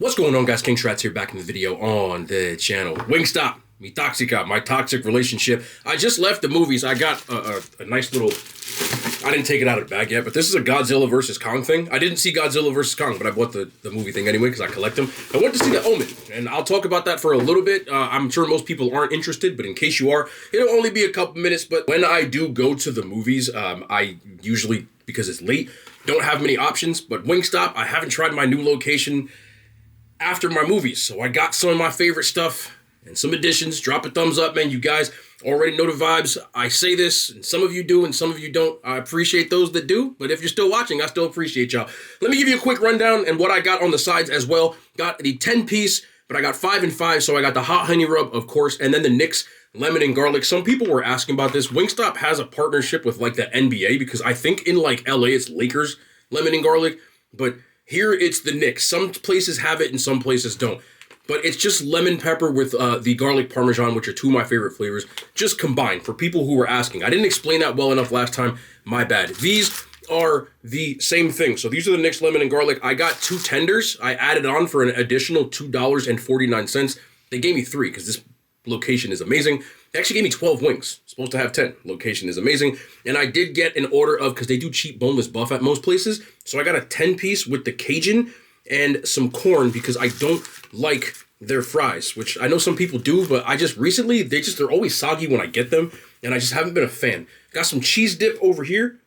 What's going on, guys? King Shrats here, back in the video on the channel. Wingstop, mi toxica, my toxic relationship. I just left the movies. I got a nice little, I didn't take it out of the bag yet, but this is a Godzilla vs. Kong thing. I didn't see Godzilla vs. Kong, but I bought the movie thing anyway because I collect them. I went to see The Omen, and I'll talk about that for a little bit. I'm sure most people aren't interested, but in case you are, it'll only be a couple minutes. But when I do go to the movies, I usually, because it's late, don't have many options. But Wingstop, I haven't tried my new location after my movies, so I got some of my favorite stuff and some additions. Drop a thumbs up, man. You guys already know the vibes. I say this, and some of you do and some of you don't. I appreciate those that do, but if you're still watching, I still appreciate y'all. Let me give you a quick rundown and what I got on the sides as well. Got the 10-piece, but I got 5 and 5, so I got the hot honey rub, of course, and then the Nyx lemon and garlic. Some people were asking about this. Wingstop has a partnership with like the NBA, because I think in like LA it's Lakers lemon and garlic, but here it's the Nyx. Some places have it and some places don't. But it's just lemon pepper with the garlic parmesan, which are two of my favorite flavors, just combined for people who were asking. I didn't explain that well enough last time. My bad. These are the same thing. So these are the Nyx lemon and garlic. I got 2 tenders. I added on for an additional $2.49. They gave me 3 because this location is amazing. They actually gave me 12 wings. Supposed to have 10. Location is amazing. And I did get an order of, because they do cheap boneless buff at most places, so I got a 10-piece with the Cajun and some corn because I don't like their fries, which I know some people do, but I just recently, they're always soggy when I get them, and I just haven't been a fan. Got some cheese dip over here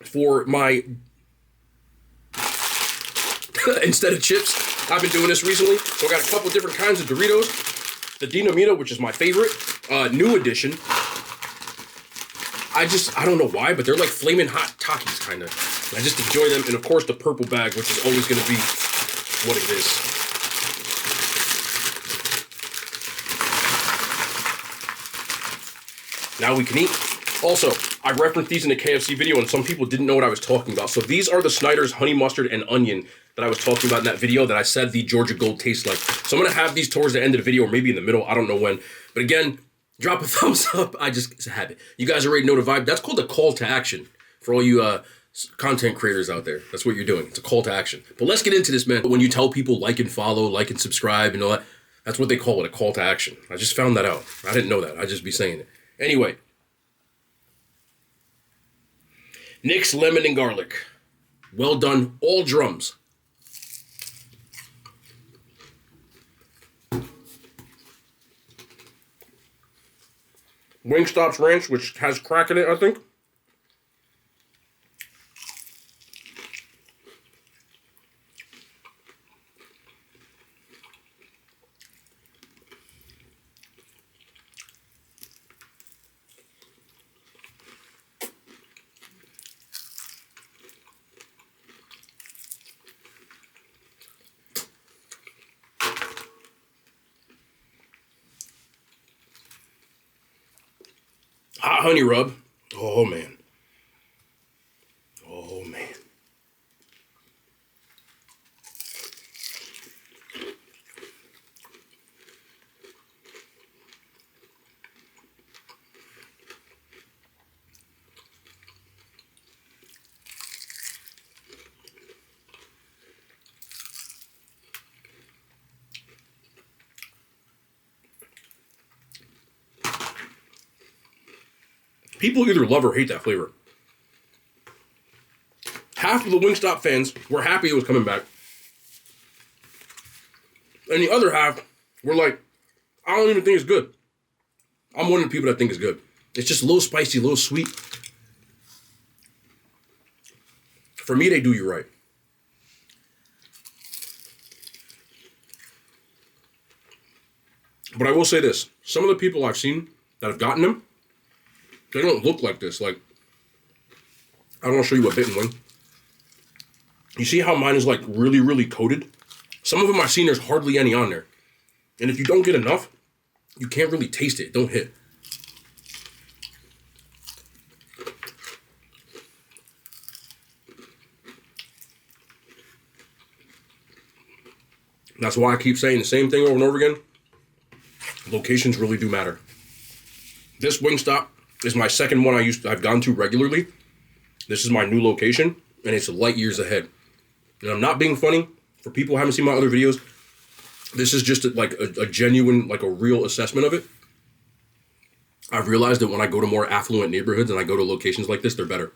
for my, instead of chips. I've been doing this recently, so I got a couple different kinds of Doritos. The Dinamita, which is my favorite, new edition. I don't know why, but they're like flaming hot Takis, kind of. I just enjoy them. And of course, the purple bag, which is always going to be what it is. Now we can eat. Also, I referenced these in the KFC video, and some people didn't know what I was talking about. So these are the Snyder's honey mustard and onion that I was talking about in that video that I said the Georgia Gold tastes like. So I'm going to have these towards the end of the video, or maybe in the middle. I don't know when. But again, drop a thumbs up. It's a habit. You guys already know the vibe. That's called a call to action for all you content creators out there. That's what you're doing. It's a call to action. But let's get into this, man. When you tell people like and follow, like and subscribe and all that, that's what they call it, a call to action. I just found that out. I didn't know that. I'd just be saying it. Anyway. Nyx lemon and garlic. Well done. All drums. Wingstop's ranch, which has crack in it, I think. Hot honey rub. Oh, man. Oh, man. People either love or hate that flavor. Half of the Wingstop fans were happy it was coming back. And the other half were like, I don't even think it's good. I'm one of the people that think it's good. It's just a little spicy, a little sweet. For me, they do you right. But I will say this. Some of the people I've seen that have gotten them, they don't look like this. Like, I want to show you a bitten wing. You see how mine is like really, really coated? Some of them I've seen there's hardly any on there. And if you don't get enough, you can't really taste it. It don't hit. That's why I keep saying the same thing over and over again. Locations really do matter. This Wingstop is my second one I've gone to regularly. This is my new location, and it's light years ahead. And I'm not being funny. For people who haven't seen my other videos, This is just like a genuine, like a real assessment of it. I've realized that when I go to more affluent neighborhoods and I go to locations like this, they're better.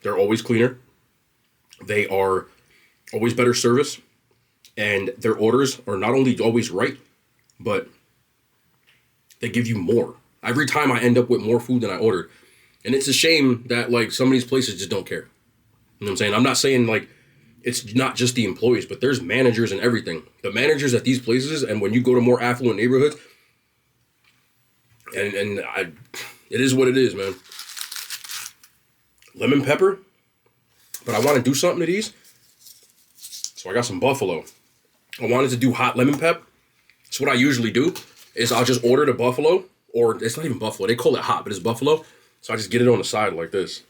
They're always cleaner. They are always better service. And their orders are not only always right, but they give you more. Every time I end up with more food than I ordered. And it's a shame that like some of these places just don't care. You know what I'm saying? I'm not saying like it's not just the employees, but there's managers and everything. The managers at these places, and when you go to more affluent neighborhoods, it is what it is, man. Lemon pepper, but I want to do something to these. So I got some buffalo. I wanted to do hot lemon pep. So what I usually do is I'll just order the buffalo, or it's not even buffalo. They call it hot, but it's buffalo. So I just get it on the side like this.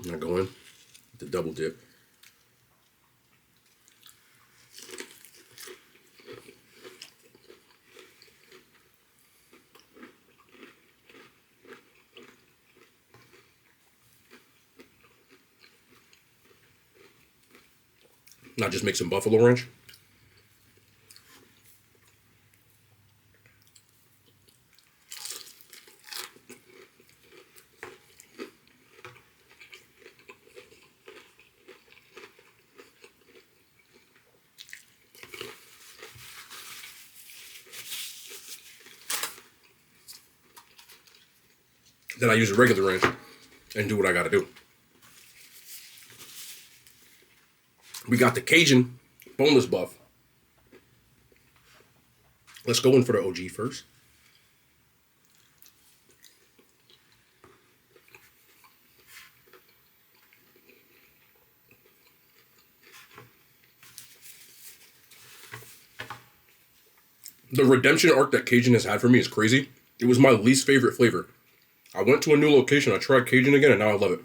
And I go in with the double dip. And I just make some buffalo ranch. Then I use a regular ranch and do what I gotta do. We got the Cajun boneless buff. Let's go in for the OG first. The redemption arc that Cajun has had for me is crazy. It was my least favorite flavor. I went to a new location, I tried Cajun again, and now I love it.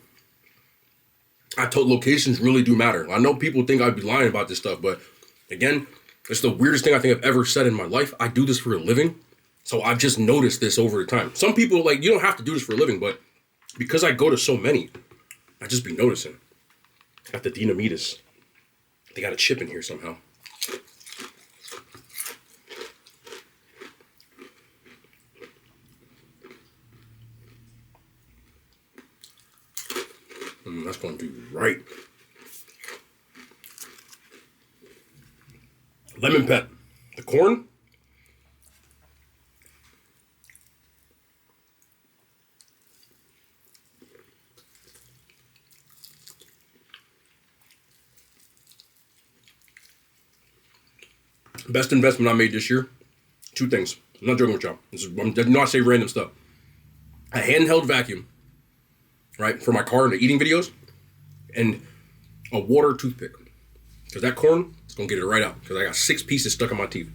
I told locations really do matter. I know people think I'd be lying about this stuff, but again, it's the weirdest thing I think I've ever said in my life. I do this for a living, so I've just noticed this over the time. Some people, like, you don't have to do this for a living, but because I go to so many, I just be noticing. Got the Dinamitas. They got a chip in here somehow. That's going to be right. Lemon pep. The corn. Best investment I made this year. Two things. I'm not joking with y'all. I'm not saying random stuff. A handheld vacuum, right, for my car and the eating videos, and a water toothpick. Because that corn is going to get it right out. Because I got 6 pieces stuck in my teeth.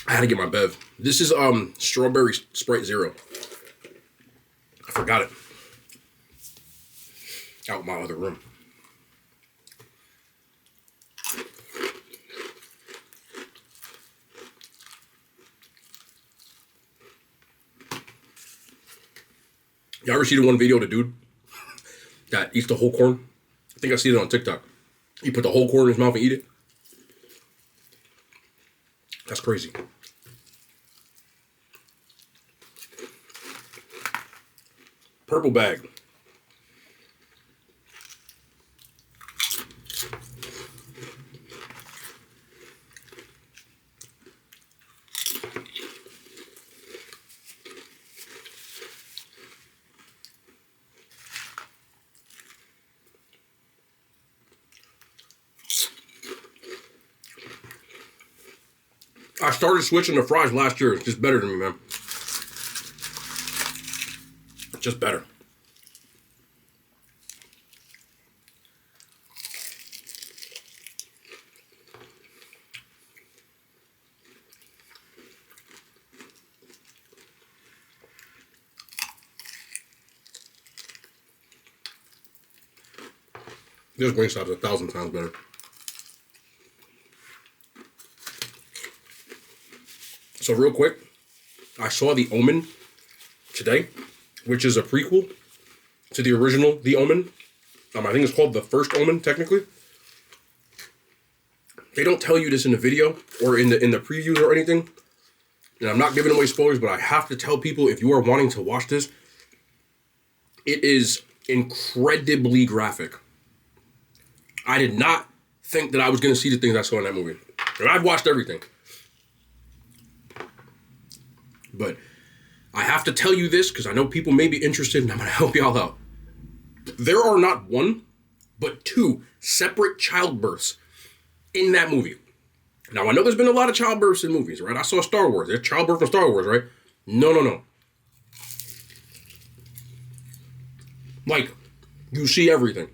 I had to get my bev. This is strawberry Sprite Zero. I forgot it. Out my other room. Y'all ever see the one video of the dude that eats the whole corn? I think I see it on TikTok. He put the whole corn in his mouth and eat it. That's crazy. Purple bag. I started switching to fries last year. It's just better to me, man. Just better. This Wingstop's 1,000 times better. So real quick, I saw The Omen today, which is a prequel to the original The Omen. I think it's called The First Omen, technically. They don't tell you this in the video or in the previews or anything. And I'm not giving away spoilers, but I have to tell people, if you are wanting to watch this, it is incredibly graphic. I did not think that I was going to see the things I saw in that movie. And I've watched everything. But I have to tell you this because I know people may be interested and I'm going to help y'all out. There are not one, but two separate childbirths in that movie. Now, I know there's been a lot of childbirths in movies, right? I saw Star Wars. There's childbirth from Star Wars, right? No. Like, you see everything.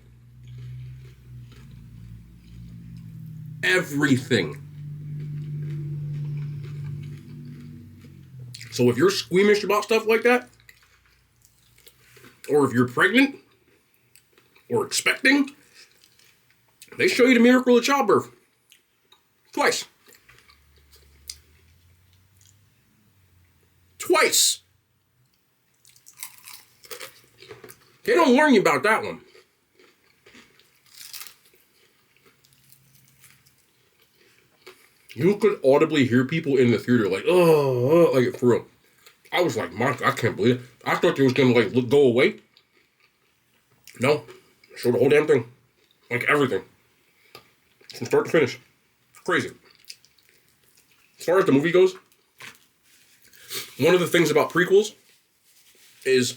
Everything. So if you're squeamish about stuff like that, or if you're pregnant, or expecting, they show you the miracle of childbirth. Twice. They don't warn you about that one. You could audibly hear people in the theater like, oh, like for real. I was like, Mark, I can't believe it. I thought it was gonna like go away. No, show the whole damn thing, like everything, from start to finish. It's crazy. As far as the movie goes, one of the things about prequels is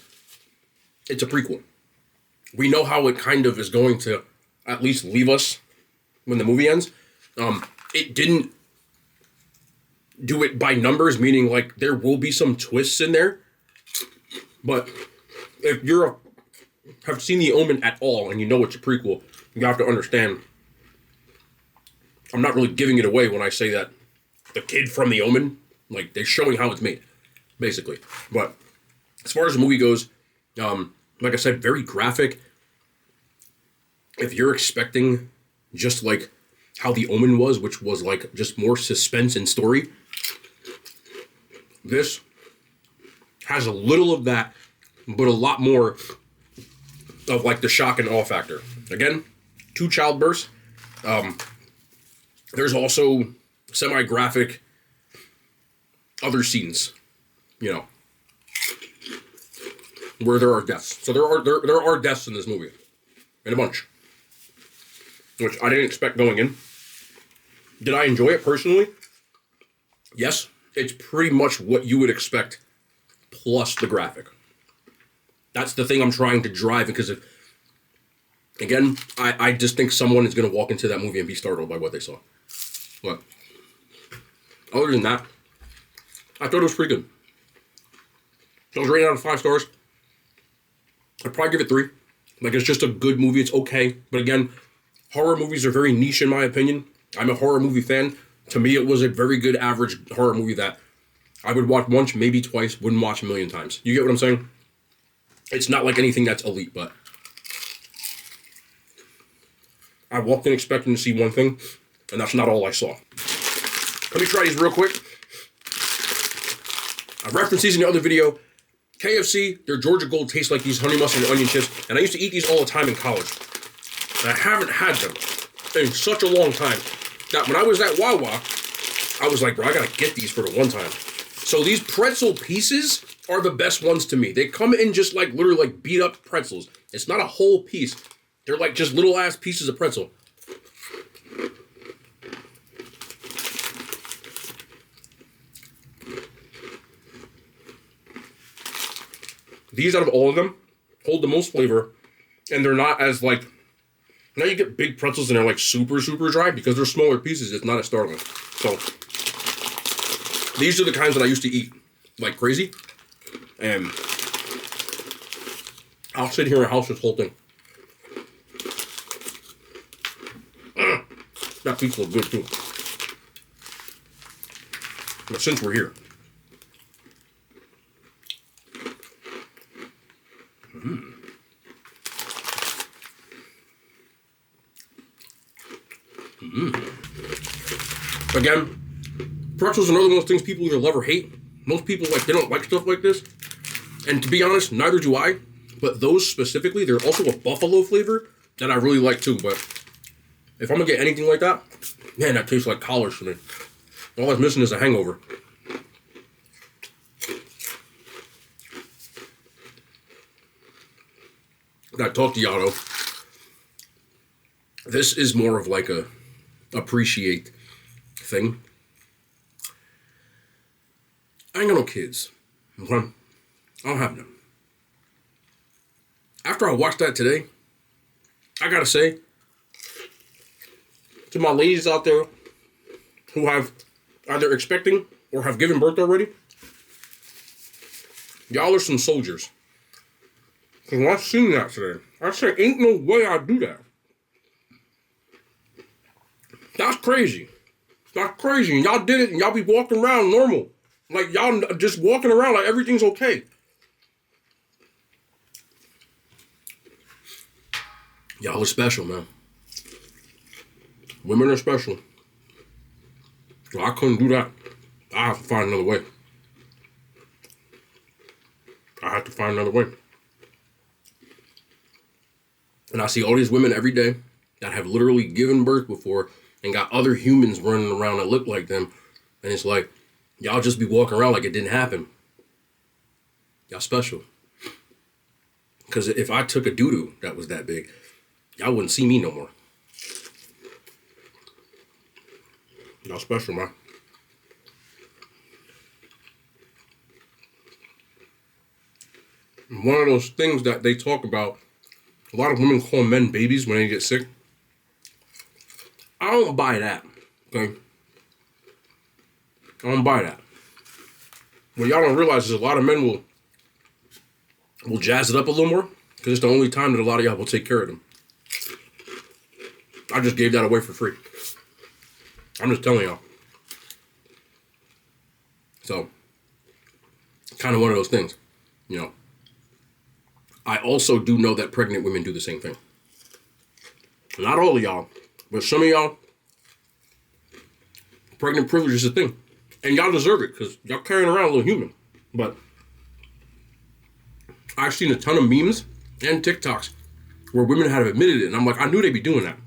it's a prequel. We know how it kind of is going to at least leave us when the movie ends. It didn't do it by numbers, meaning like there will be some twists in there. But if you have seen The Omen at all and you know it's a prequel, you have to understand I'm not really giving it away when I say that the kid from The Omen, like they're showing how it's made, basically. But as far as the movie goes, like I said, very graphic. If you're expecting just like how The Omen was, which was like just more suspense and story, this has a little of that, but a lot more of like the shock and awe factor. Again, 2 childbirths. There's also semi-graphic other scenes, you know, where there are deaths. So there are deaths in this movie, and a bunch, which I didn't expect going in. Did I enjoy it personally? Yes, it's pretty much what you would expect, plus the graphic. That's the thing I'm trying to drive, because again, I just think someone is going to walk into that movie and be startled by what they saw. But other than that, I thought it was pretty good. So I was rated out of 5 stars. I'd probably give it 3. Like, it's just a good movie. It's okay. But again, horror movies are very niche in my opinion. I'm a horror movie fan. To me, it was a very good average horror movie that I would watch once, maybe twice, wouldn't watch a million times. You get what I'm saying? It's not like anything that's elite, but I walked in expecting to see one thing, and that's not all I saw. Let me try these real quick. I referenced these in the other video. KFC, their Georgia Gold tastes like these honey mustard and onion chips, and I used to eat these all the time in college. And I haven't had them in such a long time that when I was at Wawa, I was like, bro, I gotta get these for the one time. So these pretzel pieces are the best ones to me. They come in just like literally like beat up pretzels. It's not a whole piece. They're like just little ass pieces of pretzel. These out of all of them hold the most flavor, and they're not as like, now you get big pretzels and they're like super, super dry because they're smaller pieces. It's not as startling. So these are the kinds that I used to eat like crazy, and I'll sit here and house this whole thing. That pizza looks good too. But since we're here, Again, pretzels are another one of those things people either love or hate. Most people, like, they don't like stuff like this. And to be honest, neither do I. But those specifically, they're also a buffalo flavor that I really like too. But if I'm gonna get anything like that, man, that tastes like collars to me. All that's missing is a hangover. I talk to y'all though. This is more of like a appreciate thing. I ain't got no kids. Okay? I don't have none. After I watched that today, I gotta say, to my ladies out there who have either expecting or have given birth already, y'all are some soldiers. Because when I seen that today, I said, ain't no way I do that. That's crazy. That's crazy. And y'all did it and y'all be walking around normal. Like y'all just walking around like everything's okay. Y'all are special, man. Women are special. So I couldn't do that. I have to find another way. I have to find another way. And I see all these women every day that have literally given birth before and got other humans running around that look like them. And it's like, y'all just be walking around like it didn't happen. Y'all special. Because if I took a doo-doo that was that big, y'all wouldn't see me no more. Y'all special, man. One of those things that they talk about, a lot of women call men babies when they get sick. I don't buy that, okay? I don't buy that. What y'all don't realize is a lot of men will jazz it up a little more because it's the only time that a lot of y'all will take care of them. I just gave that away for free. I'm just telling y'all. So, kind of one of those things, you know. I also do know that pregnant women do the same thing. Not all of y'all, but some of y'all, pregnant privilege is a thing. And y'all deserve it because y'all carrying around a little human. But I've seen a ton of memes and TikToks where women have admitted it. And I'm like, I knew they'd be doing that.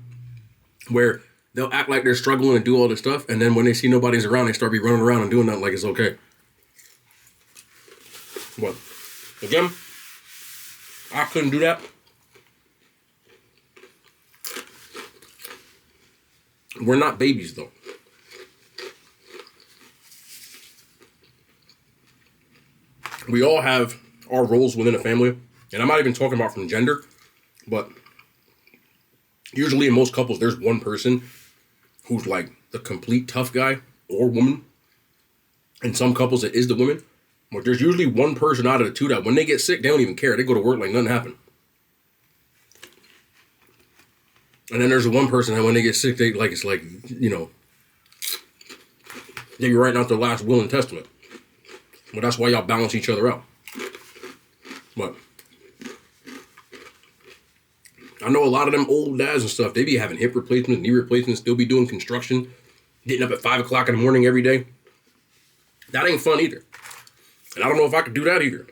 Where they'll act like they're struggling and do all this stuff. And then when they see nobody's around, they start be running around and doing that like it's okay. But again, I couldn't do that. We're not babies though. We all have our roles within a family. And I'm not even talking about from gender, but usually in most couples, there's one person who's like the complete tough guy or woman. In some couples, it is the woman. But there's usually one person out of the two that when they get sick, they don't even care. They go to work like nothing happened. And then there's the one person that when they get sick, they like, it's like, you know, they be writing out their last will and testament. But that's why y'all balance each other out. But I know a lot of them old dads and stuff, they be having hip replacements, knee replacements, still be doing construction, getting up at 5 o'clock in the morning every day. That ain't fun either. And I don't know if I could do that either.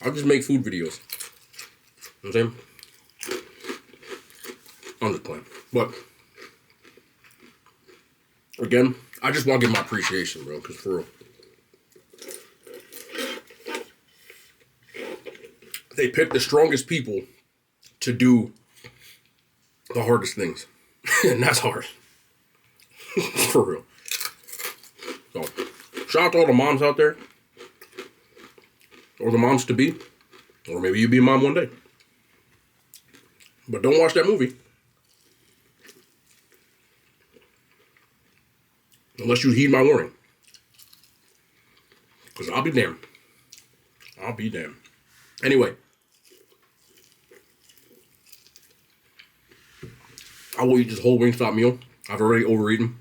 I'll just make food videos. You know what I'm saying? I'm just playing. But again, I just want to give my appreciation, bro, because for real. They pick the strongest people to do the hardest things. And that's hard. For real. So, shout out to all the moms out there. Or the moms to be. Or maybe you'll be a mom one day. But don't watch that movie. Unless you heed my warning. Because I'll be damned. I'll be damned. Anyway. I will eat this whole Wingstop meal. I've already overeaten.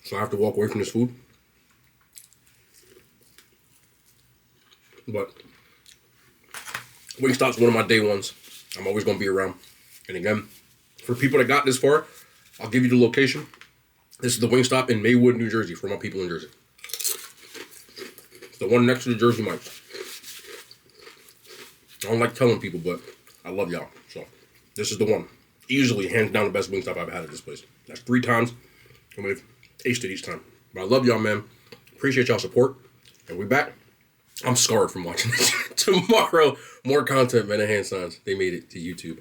So I have to walk away from this food. But Wingstop's one of my day ones. I'm always going to be around. And again, for people that got this far, I'll give you the location. This is the Wingstop in Maywood, New Jersey, for my people in Jersey. It's the one next to the Jersey Mike's. I don't like telling people, but I love y'all. So this is the one. Easily, hands down, the best Wingstop I've had at this place. That's 3 times, and we've aced it each time. But I love y'all, man. Appreciate y'all support. And we back. I'm scarred from watching this. Tomorrow, more content, man, and hand signs. They made it to YouTube.